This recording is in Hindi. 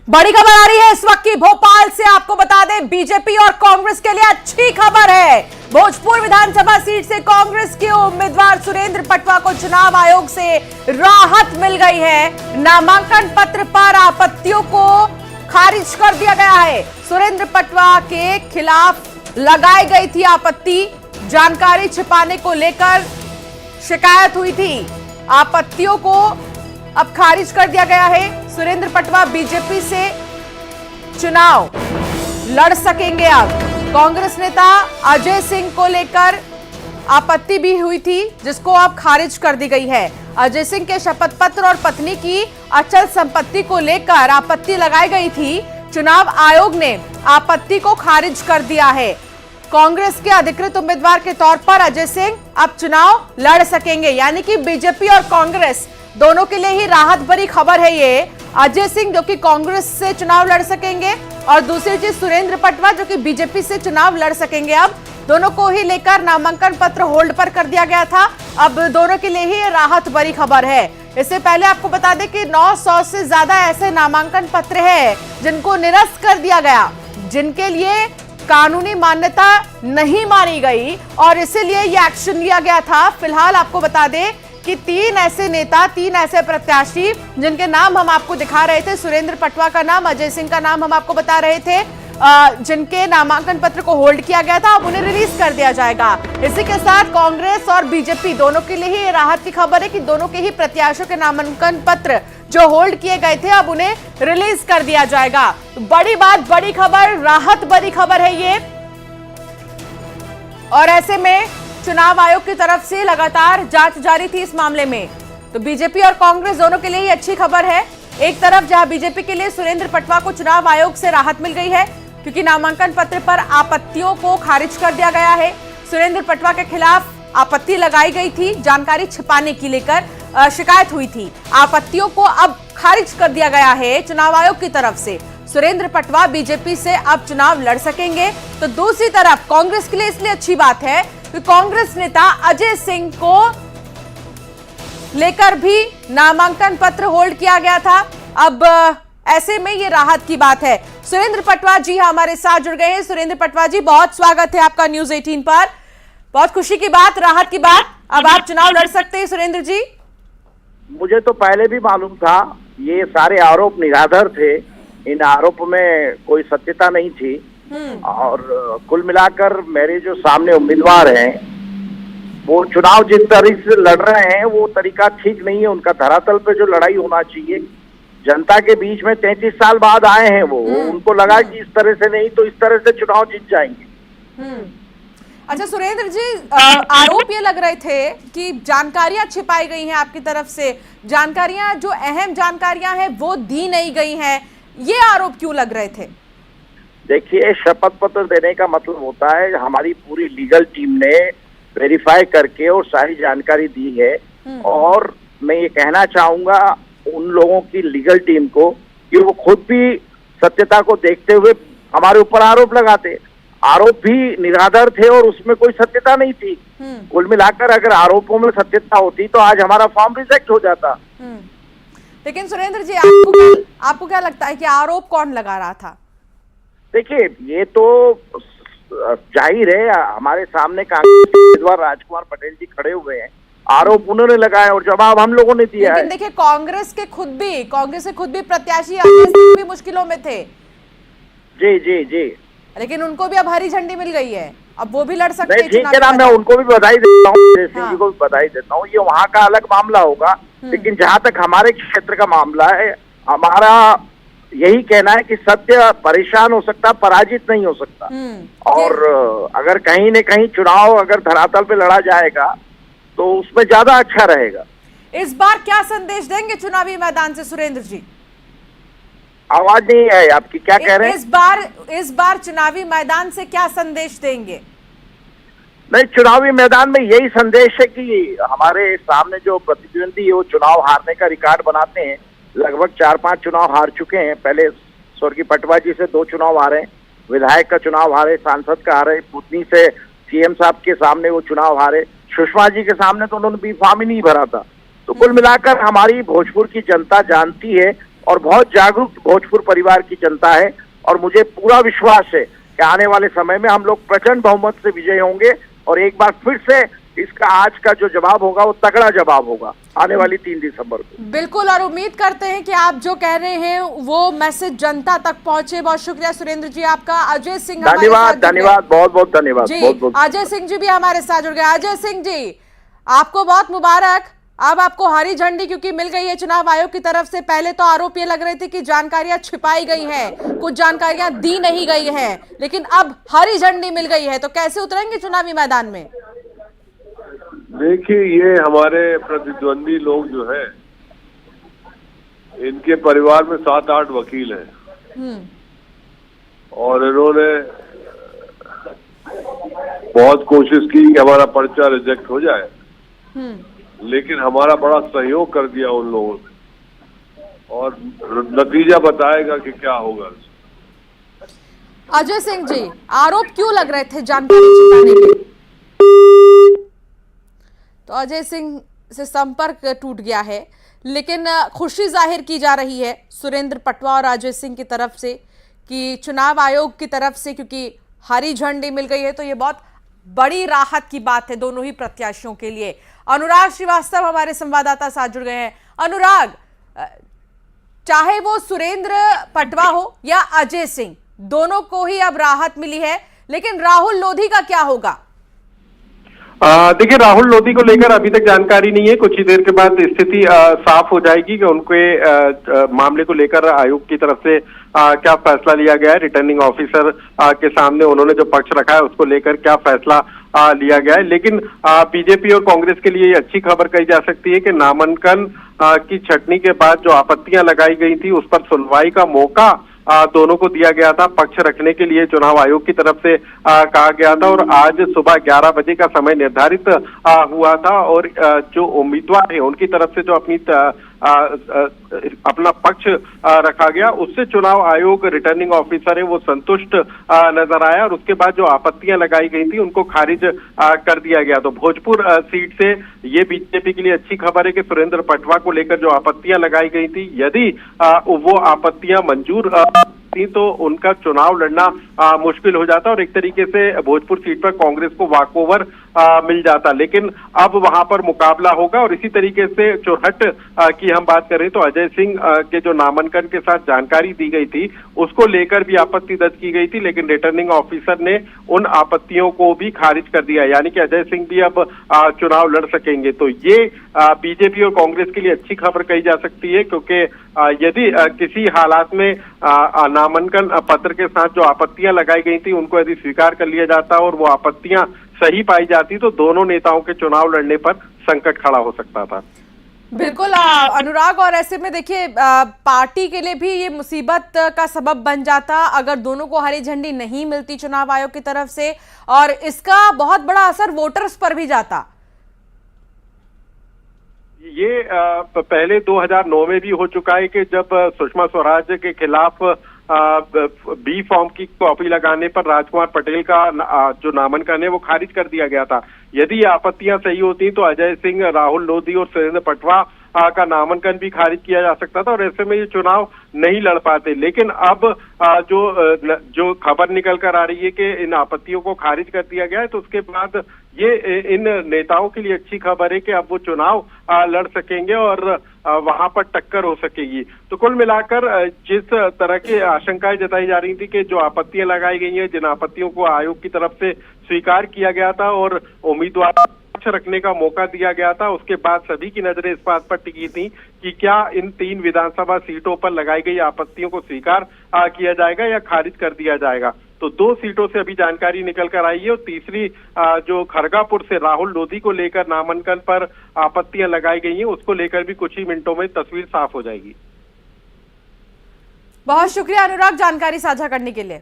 बड़ी खबर आ रही है इस वक्त की भोपाल से। आपको बता दें, बीजेपी और कांग्रेस के लिए अच्छी खबर है। भोजपुर विधानसभा सीट से कांग्रेस के उम्मीदवार सुरेंद्र पटवा को चुनाव आयोग से राहत मिल गई है। नामांकन पत्र पर आपत्तियों को खारिज कर दिया गया है। सुरेंद्र पटवा के खिलाफ लगाई गई थी आपत्ति, जानकारी छिपाने को लेकर शिकायत हुई थी। आपत्तियों को अब खारिज कर दिया गया है। सुरेंद्र पटवा बीजेपी से चुनाव लड़ सकेंगे। अब कांग्रेस नेता अजय सिंह को लेकर आपत्ति भी हुई थी, जिसको अब खारिज कर दी गई है। अजय सिंह के शपथ पत्र और पत्नी की अचल संपत्ति को लेकर आपत्ति लगाई गई थी। चुनाव आयोग ने आपत्ति को खारिज कर दिया है। कांग्रेस के अधिकृत उम्मीदवार के तौर पर अजय सिंह अब चुनाव लड़ सकेंगे, यानी कि बीजेपी और कांग्रेस दोनों के लिए ही राहत भरी खबर है ये। अजय सिंह जो कि कांग्रेस से चुनाव लड़ सकेंगे और दूसरी चीज सुरेंद्र पटवा जो कि बीजेपी से चुनाव लड़ सकेंगे। अब दोनों को ही लेकर नामांकन पत्र होल्ड पर कर दिया गया था, अब दोनों के लिए ही राहत भरी खबर है। इससे पहले आपको बता दें कि 900 से ज्यादा ऐसे नामांकन पत्र हैं जिनको निरस्त कर दिया गया, जिनके लिए कानूनी मान्यता नहीं मानी गई और इसीलिए ये एक्शन लिया गया था। फिलहाल आपको बता दें कि 3 ऐसे नेता, 3 ऐसे प्रत्याशी जिनके नाम हम आपको दिखा रहे थे, सुरेंद्र पटवा का नाम, अजय सिंह का नाम हम आपको बता रहे थे, जिनके नामांकन पत्र को होल्ड किया गया था, अब उन्हें रिलीज कर दिया जाएगा। इसी के साथ कांग्रेस और बीजेपी दोनों के लिए ही राहत की खबर है कि दोनों के ही प्रत्याशियों के नामांकन पत्र जो होल्ड किए गए थे अब उन्हें रिलीज कर दिया जाएगा। तो बड़ी बात, बड़ी खबर, राहत भरी खबर है ये। और ऐसे में चुनाव आयोग की तरफ से लगातार जांच जारी थी इस मामले में, तो बीजेपी और कांग्रेस दोनों के लिए ही अच्छी खबर है। एक तरफ जहां बीजेपी के लिए सुरेंद्र पटवा को चुनाव आयोग से राहत मिल गई है, क्योंकि नामांकन पत्र पर आपत्तियों को खारिज कर दिया गया है। सुरेंद्र पटवा के खिलाफ आपत्ति लगाई गई थी, जानकारी छिपाने की लेकर शिकायत हुई थी। आपत्तियों को अब खारिज कर दिया गया है चुनाव आयोग की तरफ से। सुरेंद्र पटवा बीजेपी से अब चुनाव लड़ सकेंगे। तो दूसरी तरफ कांग्रेस के लिए इसलिए अच्छी बात है कि कांग्रेस नेता अजय सिंह को लेकर भी नामांकन पत्र होल्ड किया गया था। अब ऐसे में ये राहत की बात है। सुरेंद्र पटवा जी हमारे साथ जुड़ गए हैं। सुरेंद्र पटवा जी, बहुत स्वागत है आपका न्यूज 18 पर। बहुत खुशी की बात, राहत की बात, अब आप चुनाव लड़ सकते हैं सुरेंद्र जी। मुझे तो पहले भी मालूम था ये सारे आरोप निराधार थे, इन आरोप में कोई सत्यता नहीं थी। और कुल मिलाकर मेरे जो सामने उम्मीदवार हैं वो चुनाव जिस तरीके से लड़ रहे हैं वो तरीका ठीक नहीं है उनका। धरातल पे जो लड़ाई होना चाहिए, जनता के बीच में 33 साल बाद आए हैं वो, उनको लगा कि इस तरह से नहीं तो इस तरह से चुनाव जीत जाएंगे। अच्छा सुरेंद्र जी, आरोप ये लग रहे थे कि जानकारियां छिपाई गई हैं आपकी तरफ से, जानकारियां जो अहम जानकारियां हैं वो दी नहीं गई हैं, ये आरोप क्यों लग रहे थे? देखिए, शपथ पत्र देने का मतलब होता है हमारी पूरी लीगल टीम ने वेरीफाई करके और सारी जानकारी दी है। और मैं ये कहना चाहूंगा उन लोगों की लीगल टीम को कि वो खुद भी सत्यता को देखते हुए हमारे ऊपर आरोप लगाते। आरोप भी निराधार थे और उसमें कोई सत्यता नहीं थी। कुल मिलाकर अगर आरोपों में सत्यता होती तो आज हमारा फॉर्म रिजेक्ट हो जाता। लेकिन सुरेंद्र जी, आपको क्या लगता है कि आरोप कौन लगा रहा था? देखिए, ये तो जाहिर है, हमारे सामने कांग्रेस के उम्मीदवार राजकुमार पटेल जी खड़े हुए हैं, आरोप उन्होंने लगाए और जवाब हम लोगों ने दिया है। लेकिन देखिए, कांग्रेस के खुद भी प्रत्याशी अजय सिंह भी मुश्किलों में थे। जी जी जी। लेकिन उनको भी अब हरी झंडी मिल गई है, अब वो भी लड़ सकते हैं। ठीक है ना, मैं उनको भी बधाई देता हूँ, अजय सिंह जी को भी बधाई देता हूँ। ये वहाँ का अलग मामला होगा, लेकिन जहाँ तक हमारे क्षेत्र का मामला है, हमारा यही कहना है कि सत्य परेशान हो सकता, पराजित नहीं हो सकता। और अगर कहीं न कहीं चुनाव अगर धरातल पे लड़ा जाएगा तो उसमें ज्यादा अच्छा रहेगा। इस बार क्या संदेश देंगे चुनावी मैदान से सुरेंद्र जी? आवाज नहीं है आपकी, क्या कह रहे हैं? इस बार चुनावी मैदान से क्या संदेश देंगे? नहीं, चुनावी मैदान में यही संदेश है कि हमारे सामने जो प्रतिद्वंदी है वो चुनाव हारने का रिकॉर्ड बनाते हैं। लगभग 4-5 चुनाव हार चुके हैं। पहले स्वर्गीय पटवा जी से 2 चुनाव हारे, विधायक का चुनाव हारे, सांसद का हारे, पुतनी से सीएम साहब के सामने वो चुनाव हारे, सुषमा जी के सामने तो उन्होंने बी फॉर्म ही नहीं भरा था। तो कुल मिलाकर हमारी भोजपुर की जनता जानती है और बहुत जागरूक भोजपुर परिवार की जनता है। और मुझे पूरा विश्वास है कि आने वाले समय में हम लोग प्रचंड बहुमत से विजय होंगे और एक बार फिर से इसका आज का जो जवाब होगा वो तगड़ा जवाब होगा आने वाली 3 दिसंबर को। बिल्कुल, और उम्मीद करते हैं कि आप जो कह रहे हैं वो मैसेज जनता तक पहुंचे। बहुत शुक्रिया सुरेंद्र जी आपका। अजय सिंह, धन्यवाद, धन्यवाद, बहुत बहुत धन्यवाद जी। बहुत बहुत। अजय सिंह जी भी हमारे साथ जुड़ गए। अजय सिंह जी, आपको बहुत मुबारक। अब आपको हरी झंडी क्योंकि मिल गई है चुनाव आयोग की तरफ से। पहले तो आरोप ये लग रहे थे कि जानकारियां छिपाई गई हैं, कुछ जानकारियां दी नहीं गई हैं, लेकिन अब हरी झंडी मिल गई है, तो कैसे उतरेंगे चुनावी मैदान में? देखिए, ये हमारे प्रतिद्वंदी लोग जो है, इनके परिवार में 7-8 वकील हैं और इन्होंने बहुत कोशिश की कि हमारा पर्चा रिजेक्ट हो जाए, लेकिन हमारा बड़ा सहयोग कर दिया उन लोगों ने और नतीजा बताएगा कि क्या होगा। अजय सिंह जी, आरोप क्यों लग रहे थे जानकारी छिपाने के? तो अजय सिंह से संपर्क टूट गया है, लेकिन खुशी जाहिर की जा रही है सुरेंद्र पटवा और अजय सिंह की तरफ से कि चुनाव आयोग की तरफ से क्योंकि हरी झंडी मिल गई है, तो ये बहुत बड़ी राहत की बात है दोनों ही प्रत्याशियों के लिए। अनुराग श्रीवास्तव हमारे संवाददाता साथ जुड़ गए हैं। अनुराग, चाहे वो सुरेंद्र पटवा हो या अजय सिंह, दोनों को ही अब राहत मिली है, लेकिन राहुल लोधी का क्या होगा? देखिए, राहुल लोधी को लेकर अभी तक जानकारी नहीं है। कुछ ही देर के बाद स्थिति साफ हो जाएगी कि उनके मामले को लेकर आयोग की तरफ से क्या फैसला लिया गया है। रिटर्निंग ऑफिसर के सामने उन्होंने जो पक्ष रखा है उसको लेकर क्या फैसला लिया गया है। लेकिन बीजेपी और कांग्रेस के लिए ये अच्छी खबर कही जा सकती है कि नामांकन की छटनी के बाद जो आपत्तियां लगाई गई थी उस पर सुनवाई का मौका दोनों को दिया गया था। पक्ष रखने के लिए चुनाव आयोग की तरफ से कहा गया था और आज सुबह 11 बजे का समय निर्धारित हुआ था और जो उम्मीदवार है उनकी तरफ से जो अपना पक्ष रखा गया उससे चुनाव आयोग रिटर्निंग ऑफिसर है वो संतुष्ट नजर आया और उसके बाद जो आपत्तियां लगाई गई थी उनको खारिज कर दिया गया। तो भोजपुर सीट से ये बीजेपी के लिए अच्छी खबर है कि सुरेंद्र पटवा को लेकर जो आपत्तियां लगाई गई थी, यदि वो आपत्तियां मंजूर थी तो उनका चुनाव लड़ना मुश्किल हो जाता और एक तरीके से भोजपुर सीट पर कांग्रेस को वॉकओवर मिल जाता। लेकिन अब वहां पर मुकाबला होगा और इसी तरीके से चुरहट की हम बात करें तो अजय सिंह के जो नामांकन के साथ जानकारी दी गई थी उसको लेकर भी आपत्ति दर्ज की गई थी, लेकिन रिटर्निंग ऑफिसर ने उन आपत्तियों को भी खारिज कर दिया, यानी कि अजय सिंह भी अब चुनाव लड़ सकेंगे। तो ये बीजेपी और कांग्रेस के लिए अच्छी खबर कही जा सकती है, क्योंकि यदि किसी हालात में नामांकन पत्र के साथ जो आपत्तियां लगाई गई थी उनको यदि स्वीकार कर लिया जाता और वो आपत्तियां सही पाई जाती तो दोनों नेताओं के चुनाव लड़ने पर संकट खड़ा हो सकता था। बिल्कुल अनुराग, और ऐसे में देखिए पार्टी के लिए भी ये मुसीबत का सबब बन जाता अगर दोनों को हरी झंडी नहीं मिलती चुनाव आयोग की तरफ से, और इसका बहुत बड़ा असर वोटर्स पर भी जाता। ये पहले 2009 में भी हो चुका है कि जब सुषमा स्वराज के खिलाफ बी फॉर्म की कॉपी लगाने पर राजकुमार पटेल का जो नामांकन है वो खारिज कर दिया गया था। यदि ये आपत्तियां सही होती तो अजय सिंह, राहुल लोधी और सुरेंद्र पटवा का नामांकन भी खारिज किया जा सकता था और ऐसे में ये चुनाव नहीं लड़ पाते। लेकिन अब जो खबर निकल कर आ रही है कि इन आपत्तियों को खारिज कर दिया गया है, तो उसके बाद ये इन नेताओं के लिए अच्छी खबर है कि अब वो चुनाव लड़ सकेंगे और वहां पर टक्कर हो सकेगी। तो कुल मिलाकर जिस तरह की आशंकाएं जताई जा रही थी कि जो आपत्तियां लगाई गई हैं, जिन आपत्तियों को आयोग की तरफ से स्वीकार किया गया था और उम्मीदवार पक्ष रखने का मौका दिया गया था, उसके बाद सभी की नजरें इस बात पर टिकी थी कि क्या इन 3 विधानसभा सीटों पर लगाई गई आपत्तियों को स्वीकार किया जाएगा या खारिज कर दिया जाएगा। तो 2 सीटों से अभी जानकारी निकल कर आई है और तीसरी जो खरगापुर से राहुल लोधी को लेकर नामांकन पर आपत्तियां लगाई गई हैं उसको लेकर भी कुछ ही मिनटों में तस्वीर साफ हो जाएगी। बहुत शुक्रिया अनुराग जानकारी साझा करने के लिए।